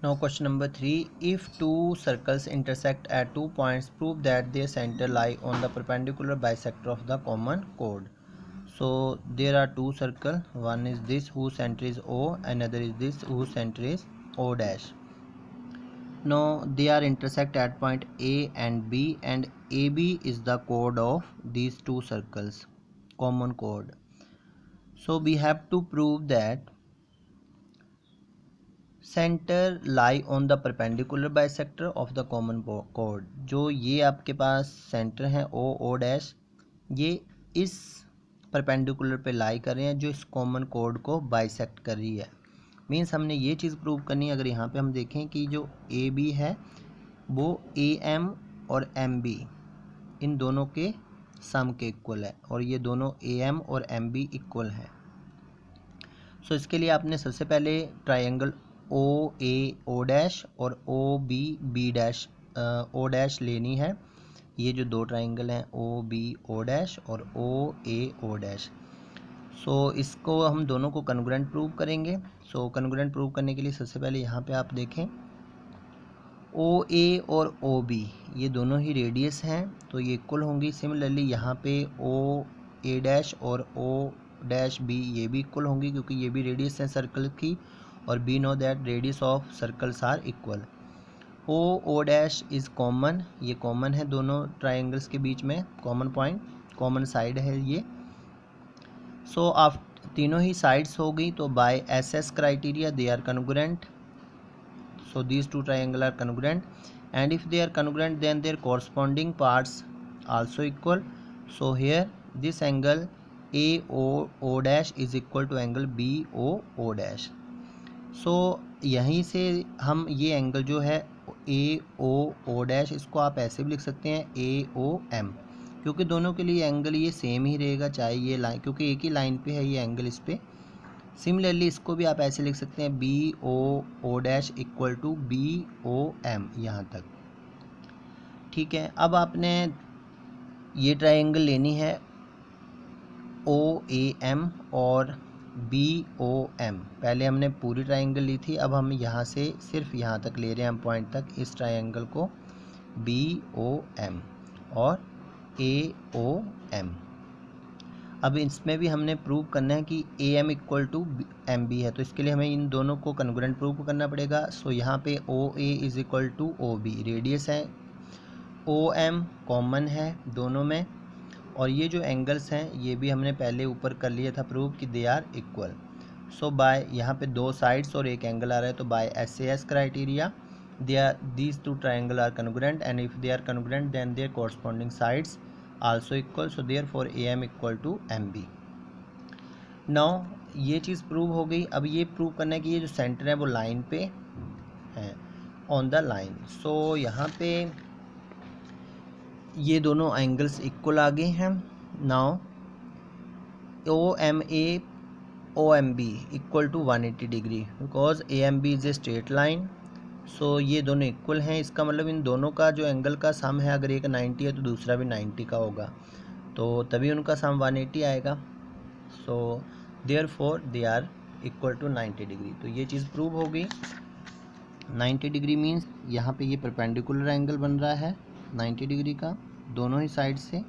Now question number 3. If two circles intersect at 2 points, prove that their center lie on the perpendicular bisector of the common chord. So there are two circles. One is this whose center is O, another is this whose center is O dash. Now they are intersect at point A and B, and AB is the chord of these two circles, common chord. So we have to prove that centre lie on the perpendicular bisector of the common chord. जो ये आपके पास centre है O dash, ये इस perpendicular पे लाई कर रहे हैं जो इस कॉमन chord को बाइसेक्ट कर रही है. मीन्स हमने ये चीज़ प्रूव करनी है. अगर यहाँ पे हम देखें कि जो ए बी है वो ए एम और एम बी इन दोनों के सम के इक्वल है, और ये दोनों ए एम और एम बी इक्वल है. सो इसके लिए आपने सबसे पहले ट्राइंगल ओ ए ओ डैश और O B B dash O dash लेनी है. ये जो दो ट्राइंगल हैं ओ बी ओ डैश और ओ ए ओ डैश. सो इसको हम दोनों को कन्ग्रुएंट प्रूव करेंगे. सो कन्ग्रुएंट प्रूव करने के लिए सबसे पहले यहाँ पे आप देखें ओ ए और ओ बी ये दोनों ही रेडियस हैं तो ये इक्वल होंगी. सिमिलरली यहाँ पे ओ ए डैश और ओ डैश बी ये भी इक्वल होंगी क्योंकि ये भी रेडियस है सर्कल की, और we know that radius of circles are equal. O dash is common, ये कॉमन है दोनों ट्राइंगल्स के बीच में, कॉमन पॉइंट, कॉमन साइड है ये. सो आप तीनों ही साइड्स हो गई तो by S S criteria they are congruent. So these two triangles are congruent, and if they are congruent then their corresponding parts also equal. So here this angle AO dash is equal to angle BOO dash. So यहीं से हम ये angle जो है AOO dash इसको आप ऐसे भी लिख सकते हैं AOM, क्योंकि दोनों के लिए एंगल ये सेम ही रहेगा चाहे ये लाइन, क्योंकि एक ही लाइन पे है ये एंगल इस पे. सिमिलरली इसको भी आप ऐसे लिख सकते हैं B O dash equal to B O M यहाँ तक. ठीक है, अब आपने ये ट्राइंगल लेनी है ओ ए एम और बी ओ एम. पहले हमने पूरी ट्राइंगल ली थी, अब हम यहाँ से सिर्फ यहाँ तक ले रहे हैं हम पॉइंट तक इस ट्राइंगल को बी ओ एम और ए ओ एम. अब इसमें भी हमने प्रूव करना है कि A M equal to M B है, तो इसके लिए हमें इन दोनों को कन्ग्रुएंट प्रूव करना पड़ेगा. सो यहाँ पे O A is equal to O B radius है, ओ एम कॉमन है दोनों में, और ये जो एंगल्स हैं ये भी हमने पहले ऊपर कर लिया था प्रूव कि they are equal. So by यहाँ पे दो साइड्स और एक एंगल आ रहा है तो by S A S criteria they are these two triangle are congruent, and if they are congruent then their corresponding sides also equal. So therefore AM equal to MB. now ये चीज़ prove हो गई. अब ये prove करना है कि ये जो सेंटर है वो लाइन पे है, ऑन द लाइन. सो यहाँ पे ये दोनों एंगल्स इक्वल आ गए हैं. Now OMA OMB equal to 180 degree because AMB is a straight line. So ये दोनों इक्वल हैं, इसका मतलब इन दोनों का जो एंगल का सम है अगर एक 90 है तो दूसरा भी 90 का होगा, तो तभी उनका सम 180 आएगा. So therefore they are equal to 90 degree. तो ये चीज़ प्रूव हो गई. 90 डिग्री मीन्स यहाँ पे ये परपेंडिकुलर एंगल बन रहा है 90 डिग्री का दोनों ही साइड से,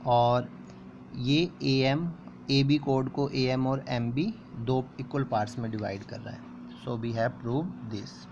और ये ए बी कोड को AM और MB दो इक्वल पार्ट्स में डिवाइड कर रहा है. So we have prove this.